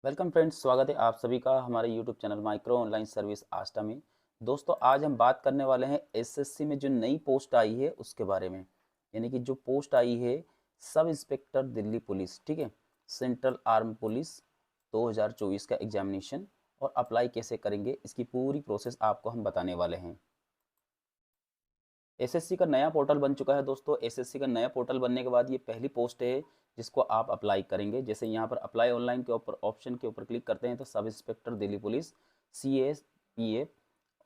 Welcome friends, स्वागत है आप सभी का हमारे YouTube channel micro online service Aastha में। दोस्तों, आज हम बात करने वाले हैं एसएससी में जो नई पोस्ट आई है उसके बारे में। यानी कि जो पोस्ट आई है सब इंस्पेक्टर दिल्ली पुलिस, ठीक है, सेंट्रल आर्म पुलिस 2024 का एग्जामिनेशन, और अप्लाई कैसे करेंगे इसकी पूरी प्रोसेस आपको हम बताने वाले हैं। एसएससी का नया पोर्टल बन चुका है दोस्तों। एसएससी का नया पोर्टल बनने के बाद ये पहली पोस्ट है जिसको आप अप्लाई करेंगे। जैसे यहाँ पर अप्लाई ऑनलाइन के ऊपर ऑप्शन के ऊपर क्लिक करते हैं तो सब inspector Delhi police CAPF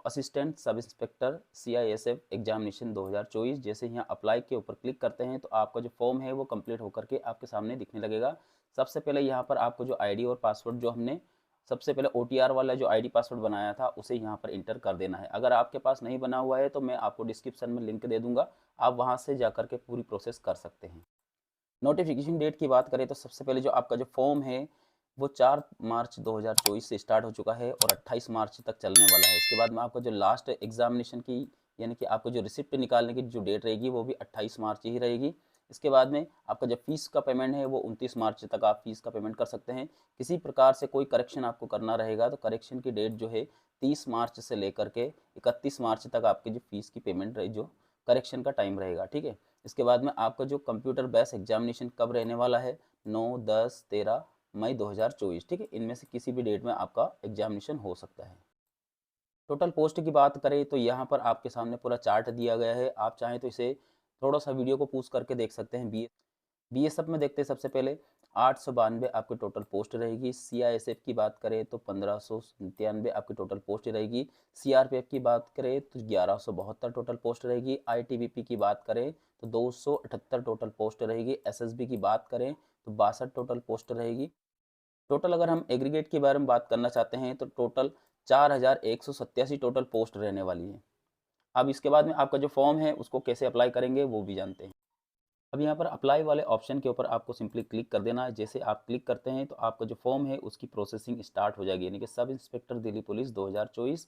assistant sub inspector CISF examination 2024, जैसे यहाँ अप्लाई के ऊपर क्लिक करते हैं तो आपका जो फॉर्म है वो कंप्लीट होकर के आपके सामने दिखने लगेगा। सबसे पहले यहाँ पर आपको जो आईडी और पासवर्ड जो हमने सबसे पहले OTR वाला जो आईडी पासवर्ड बनाया था उसे यहाँ पर इंटर कर देना है। अगर आपके पास नहीं बना हुआ है तो मैं आपको डिस्क्रिप्शन में लिंक दे दूंगा, आप वहाँ से जाकर के पूरी प्रोसेस कर सकते हैं। नोटिफिकेशन डेट की बात करें तो सबसे पहले जो आपका जो फॉर्म है वो 4 मार्च 2024 से स्टार्ट हो चुका है और 28 मार्च तक चलने वाला है। इसके बाद में आपका जो लास्ट एग्जामिनेशन की यानी कि आपको जो रिसिप्ट निकालने की जो डेट रहेगी वो भी 28 मार्च ही रहेगी। इसके बाद में आपका जो फीस का पेमेंट है वो 29 मार्च तक आप फीस का पेमेंट कर सकते हैं। किसी प्रकार से कोई करेक्शन आपको करना रहेगा तो करेक्शन की डेट जो है 30 मार्च से लेकर के 31 मार्च तक आपकी जो फीस की पेमेंट रही, जो करेक्शन का टाइम रहेगा, ठीक है। इसके बाद में आपका जो कंप्यूटर बेस्ड एग्जामिनेशन कब रहने वाला है, 9, 10, 13 मई 2024, ठीक है। इनमें से किसी भी डेट में आपका एग्जामिनेशन हो सकता है। टोटल पोस्ट की बात करें तो यहाँ पर आपके सामने पूरा चार्ट दिया गया है। आप चाहें तो इसे थोड़ा सा वीडियो को पॉज करके देख सकते हैं। बीएसएफ में देखते हैं सबसे पहले 892 आपकी टोटल पोस्ट रहेगी। CISF की बात करें तो 1593 आपकी टोटल पोस्ट रहेगी। CRPF की बात करें तो 1172 टोटल पोस्ट रहेगी। ITBP की बात करें तो 278 टोटल पोस्ट रहेगी। SSB की बात करें तो 62 टोटल पोस्ट रहेगी। टोटल अगर हम एग्रीगेट के बारे में बात करना चाहते हैं तो टोटल 4187 टोटल पोस्ट रहने वाली है। अब इसके बाद में आपका जो फॉर्म है उसको कैसे अप्लाई करेंगे वो भी जानते हैं। अब यहाँ पर अप्लाई वाले ऑप्शन के ऊपर आपको सिंपली क्लिक कर देना है। जैसे आप क्लिक करते हैं तो आपका जो फॉर्म है उसकी प्रोसेसिंग स्टार्ट हो जाएगी, यानी कि sub inspector Delhi police 2024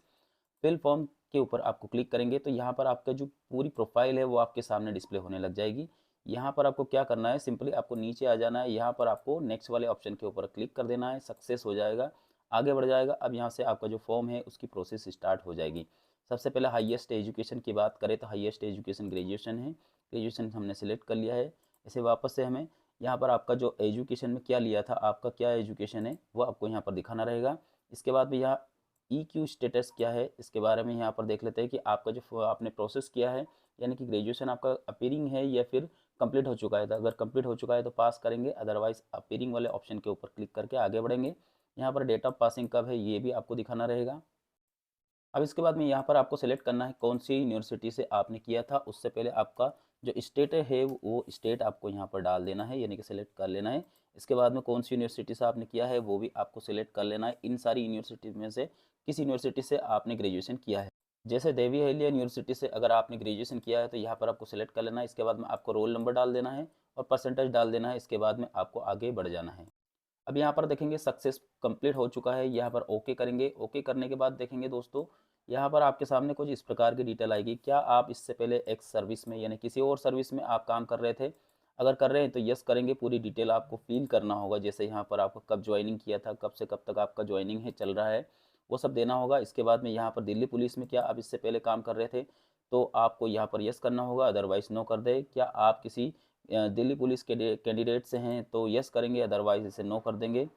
fill form के ऊपर आपको क्लिक करेंगे तो यहाँ पर आपका जो पूरी प्रोफाइल है वो आपके सामने डिस्प्ले होने लग जाएगी। यहाँ पर आपको क्या करना है, सिंपली आपको नीचे आ जाना है। यहाँ पर आपको नेक्स्ट वाले ऑप्शन के ऊपर क्लिक कर देना है, सक्सेस हो जाएगा, आगे बढ़ जाएगा। अब यहाँ से आपका जो फॉर्म है उसकी प्रोसेस स्टार्ट हो जाएगी। सबसे पहले हाईएस्ट एजुकेशन की बात करें तो हाईएस्ट एजुकेशन ग्रेजुएशन है। ग्रेजुएशन हमने सेलेक्ट कर लिया है। इसे वापस से हमें यहाँ पर आपका जो एजुकेशन में क्या लिया था, आपका क्या एजुकेशन है वो आपको यहाँ पर दिखाना रहेगा। इसके बाद भी यहाँ EQ स्टेटस क्या है इसके बारे में यहाँ पर देख लेते हैं कि आपका जो आपने प्रोसेस किया है, यानी कि ग्रेजुएशन आपका अपीयरिंग है या फिर कंप्लीट हो चुका है। तो अगर कंप्लीट हो चुका है तो पास करेंगे, अदरवाइज अपीयरिंग वाले ऑप्शन के ऊपर क्लिक करके आगे बढ़ेंगे। यहाँ पर डेट ऑफ पासिंग कब है ये भी आपको दिखाना रहेगा। अब इसके बाद में यहाँ पर आपको सेलेक्ट करना है कौन सी यूनिवर्सिटी से आपने किया था। उससे पहले आपका जो स्टेट है वो स्टेट आपको यहाँ पर डाल देना है, यानी कि सेलेक्ट कर लेना है। इसके बाद में कौन सी यूनिवर्सिटी से आपने किया है वो भी आपको सेलेक्ट कर लेना है। इन सारी यूनिवर्सिटी में से किस यूनिवर्सिटी से आपने ग्रेजुएशन किया है। जैसे देवी अहिल्या यूनिवर्सिटी से अगर आपने ग्रेजुएशन किया है तो यहाँ पर आपको सेलेक्ट कर लेना है। इसके बाद में आपको रोल नंबर डाल देना है और परसेंटेज डाल देना है। इसके बाद में आपको आगे बढ़ जाना है। अब यहाँ पर देखेंगे सक्सेस कंप्लीट हो चुका है, यहाँ पर ओके करेंगे। ओके करने के बाद देखेंगे दोस्तों यहाँ पर आपके सामने कुछ इस प्रकार की डिटेल आएगी। क्या आप इससे पहले एक्स सर्विस में यानी किसी और सर्विस में आप काम कर रहे थे? अगर कर रहे हैं तो यस करेंगे, पूरी डिटेल आपको फिल करना होगा। जैसे यहाँ पर आपको कब ज्वाइनिंग किया था, कब से कब तक आपका ज्वाइनिंग है चल रहा है, वो सब देना होगा। इसके बाद में यहाँ पर दिल्ली पुलिस में क्या आप इससे पहले काम कर रहे थे तो आपको यहाँ पर यस करना होगा, अदरवाइज नो कर दे। क्या आप किसी दिल्ली पुलिस के कैंडिडेट से हैं तो यस करेंगे, अदरवाइज इसे नो कर देंगे।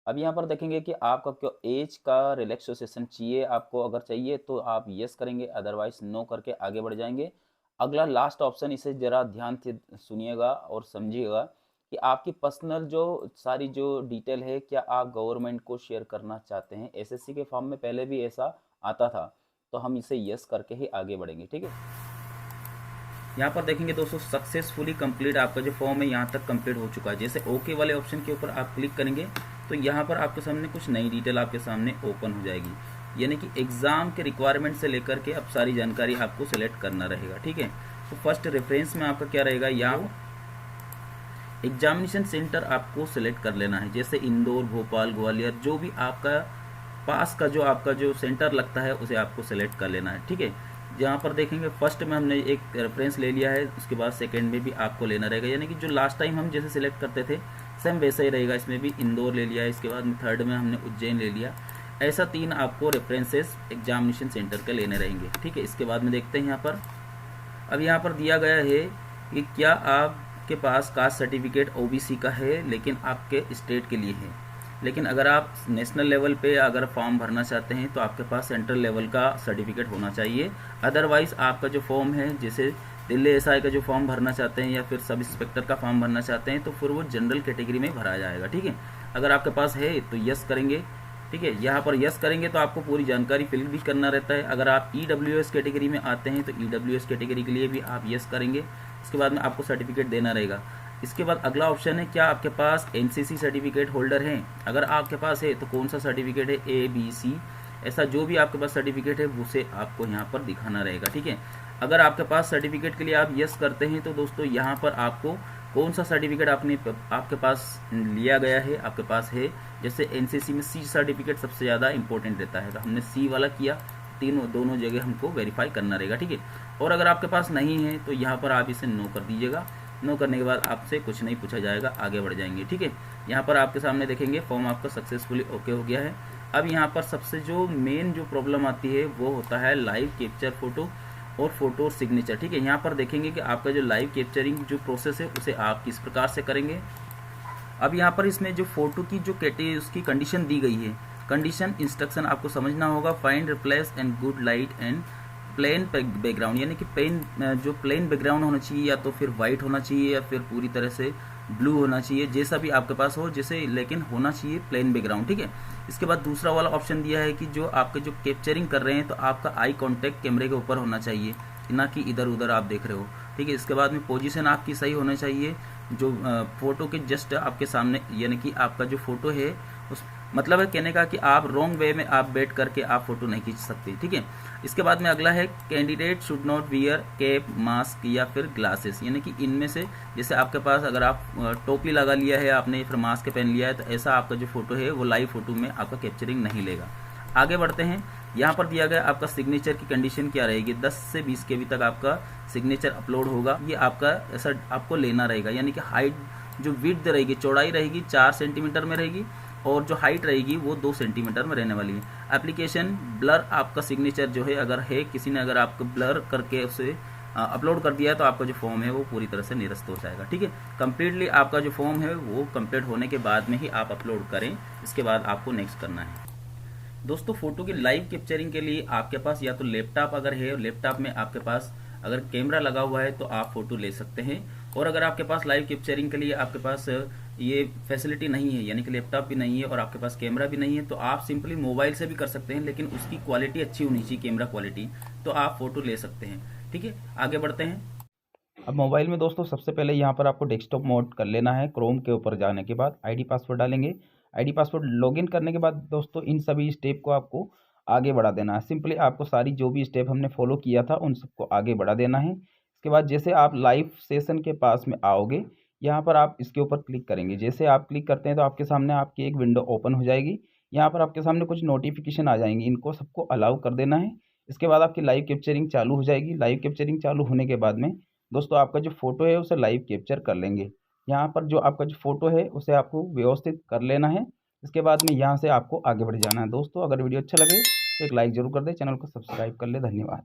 अब यहाँ पर देखेंगे कि आपका क्यों एज का रिलैक्सेशन चाहिए, आपको अगर चाहिए तो आप यस करेंगे, अदरवाइज नो करके आगे बढ़ जाएंगे। अगला लास्ट ऑप्शन, इसे ज़रा ध्यान से सुनिएगा और समझिएगा कि आपकी पर्सनल जो सारी जो डिटेल है क्या आप गवर्नमेंट को शेयर करना चाहते हैं। एसएससी के फॉर्म में पहले भी ऐसा आता था, तो हम इसे यस करके ही आगे बढ़ेंगे, ठीक है। यहाँ पर देखेंगे दोस्तों सक्सेसफुली कंप्लीट आपका जो फॉर्म है यहाँ तक कंप्लीट हो चुका है। जैसे ओके वाले ऑप्शन के ऊपर आप क्लिक करेंगे तो यहाँ पर आपके सामने कुछ नई डिटेल आपके सामने ओपन हो जाएगी, यानी कि एग्जाम के रिक्वायरमेंट से लेकर के अब सारी जानकारी आपको सेलेक्ट करना रहेगा, ठीक है। तो फर्स्ट रेफरेंस में आपका क्या रहेगा, यहाँ एग्जामिनेशन सेंटर आपको सेलेक्ट कर लेना है। जैसे इंदौर, भोपाल, ग्वालियर, जो भी आपका पास का जो आपका जो सेंटर लगता है उसे आपको सेलेक्ट कर लेना है, ठीक है। जहाँ पर देखेंगे फर्स्ट में हमने एक रेफरेंस ले लिया है, उसके बाद सेकंड में भी आपको लेना रहेगा, यानी कि जो लास्ट टाइम हम जैसे सिलेक्ट करते थे सेम वैसा ही रहेगा, इसमें भी इंदौर ले लिया, इसके बाद में थर्ड में हमने उज्जैन ले लिया। ऐसा 3 आपको रेफरेंसेस एग्जामिनेशन सेंटर के लेने रहेंगे, ठीक है। इसके बाद में देखते हैं यहाँ पर, अब यहाँ पर दिया गया है कि क्या आपके पास कास्ट सर्टिफिकेट ओबीसी का है लेकिन आपके स्टेट के लिए है, लेकिन अगर आप नेशनल लेवल पे अगर फॉर्म भरना चाहते हैं तो आपके पास सेंट्रल लेवल का सर्टिफिकेट होना चाहिए। अदरवाइज़ आपका जो फॉर्म है, जैसे दिल्ली एसआई का जो फॉर्म भरना चाहते हैं या फिर सब इंस्पेक्टर का फॉर्म भरना चाहते हैं तो फिर वो जनरल कैटेगरी में भरा जाएगा, ठीक है। अगर आपके पास है तो यस करेंगे, ठीक है। यहाँ पर यस करेंगे तो आपको पूरी जानकारी फिल भी करना रहता है। अगर आप ईडब्ल्यूएस कैटेगरी में आते हैं तो ईडब्ल्यूएस कैटेगरी के लिए भी आप यस करेंगे, इसके बाद में आपको सर्टिफिकेट देना रहेगा। इसके बाद अगला ऑप्शन है, क्या आपके पास एनसीसी सर्टिफिकेट होल्डर हैं। अगर आपके पास है तो कौन सा सर्टिफिकेट है, ABC, ऐसा जो भी आपके पास सर्टिफिकेट है उसे आपको यहाँ पर दिखाना रहेगा, ठीक है। अगर आपके पास सर्टिफिकेट के लिए आप यस करते हैं तो दोस्तों यहाँ पर आपको कौन सा सर्टिफिकेट आपके पास लिया गया है, आपके पास है। जैसे एनसीसी में सी सर्टिफिकेट सबसे ज़्यादा इंपॉर्टेंट रहता है, तो हमने सी वाला किया, दोनों जगह हमको वेरीफाई करना रहेगा, ठीक है। और अगर आपके पास नहीं है तो यहाँ पर आप इसे नो कर दीजिएगा। नो करने के बाद आपसे कुछ नहीं पूछा जाएगा, आगे बढ़ जाएंगे, ठीक है। यहाँ पर आपके सामने देखेंगे फॉर्म आपका सक्सेसफुली ओके हो गया है। अब यहाँ पर सबसे जो मेन जो प्रॉब्लम आती है वो होता है लाइव कैप्चर फोटो और फोटो और सिग्नेचर, ठीक है। यहाँ पर देखेंगे कि आपका जो लाइव कैप्चरिंग जो प्रोसेस है उसे आप किस प्रकार से करेंगे। अब यहाँ पर इसमें जो फोटो की जो कैटेगरी उसकी कंडीशन दी गई है, कंडीशन इंस्ट्रक्शन आपको समझना होगा। Find, replace and good light and plain background, यानी कि जो प्लेन बैकग्राउंड होना चाहिए, या तो फिर वाइट होना चाहिए या फिर पूरी तरह से ब्लू होना चाहिए, जैसा भी आपके पास हो, जैसे लेकिन होना चाहिए प्लेन बैकग्राउंड, ठीक है। इसके बाद दूसरा वाला ऑप्शन दिया है कि जो आपके जो कैप्चरिंग कर रहे हैं तो आपका आई कांटेक्ट कैमरे के ऊपर होना चाहिए, ना कि इधर उधर आप देख रहे हो, ठीक है। इसके बाद में पोजीशन आपकी सही होना चाहिए, जो फोटो के जस्ट आपके सामने, यानी कि आपका जो फोटो है उस मतलब है कहने का कि आप रॉन्ग वे में आप बैठ करके आप फोटो नहीं खींच सकते, ठीक है। इसके बाद में अगला है, candidate should not wear cap, mask या फिर ग्लासेस, यानी कि इनमें से जैसे आपके पास अगर आप टोपी लगा लिया है आपने, फिर मास्क पहन लिया है, तो ऐसा आपका जो फोटो है वो लाइव फोटो में आपका कैप्चरिंग नहीं लेगा। आगे बढ़ते हैं, यहाँ पर दिया गया आपका सिग्नेचर की कंडीशन क्या रहेगी, 10 से 20 KB तक आपका सिग्नेचर अपलोड होगा। ये आपका ऐसा आपको लेना रहेगा, यानी कि हाइट जो विड्थ रहेगी, चौड़ाई रहेगी 4 सेंटीमीटर में रहेगी और जो हाइट रहेगी वो 2 सेंटीमीटर में रहने वाली है। एप्लीकेशन ब्लर आपका सिग्नेचर जो है, अगर है किसी ने अगर आपको ब्लर करके उसे अपलोड कर दिया है तो आपका जो फॉर्म है वो पूरी तरह से निरस्त हो जाएगा, ठीक है। कंप्लीटली आपका जो फॉर्म है वो कंप्लीट होने के बाद में ही आप अपलोड करें, इसके बाद आपको नेक्स्ट करना है। दोस्तों फोटो की लाइव कैप्चरिंग के लिए आपके पास या तो लैपटॉप अगर है, लैपटॉप में आपके पास अगर कैमरा लगा हुआ है तो आप फोटो ले सकते हैं। और अगर आपके पास लाइव कैप्चरिंग के लिए आपके पास ये फैसिलिटी नहीं है, यानी कि लैपटॉप भी नहीं है और आपके पास कैमरा भी नहीं है, तो आप सिंपली मोबाइल से भी कर सकते हैं, लेकिन उसकी क्वालिटी अच्छी होनी चाहिए, कैमरा क्वालिटी, तो आप फोटो ले सकते हैं, ठीक है। आगे बढ़ते हैं। अब मोबाइल में दोस्तों सबसे पहले यहाँ पर आपको डेस्कटॉप मोड कर लेना है। क्रोम के ऊपर जाने के बाद आईडी पासवर्ड डालेंगे। आईडी पासवर्ड लॉगिन करने के बाद दोस्तों इन सभी स्टेप को आपको आगे बढ़ा देना है। सिंपली आपको सारी जो भी स्टेप हमने फॉलो किया था उन सबको आगे बढ़ा देना है। इसके बाद जैसे आप लाइव सेशन के पास में आओगे, यहाँ पर आप इसके ऊपर क्लिक करेंगे। जैसे आप क्लिक करते हैं तो आपके सामने आपकी एक विंडो ओपन हो जाएगी। यहाँ पर आपके सामने कुछ नोटिफिकेशन आ जाएंगी, इनको सबको अलाउ कर देना है। इसके बाद आपकी लाइव कैप्चरिंग चालू हो जाएगी। लाइव कैप्चरिंग चालू होने के बाद में दोस्तों आपका जो फोटो है उसे लाइव कैप्चर कर लेंगे। यहाँ पर जो आपका जो फोटो है उसे आपको व्यवस्थित कर लेना है। इसके बाद में यहाँ से आपको आगे बढ़ जाना है। दोस्तों अगर वीडियो अच्छा लगे तो एक लाइक जरूर कर दें, चैनल को सब्सक्राइब कर ले। धन्यवाद।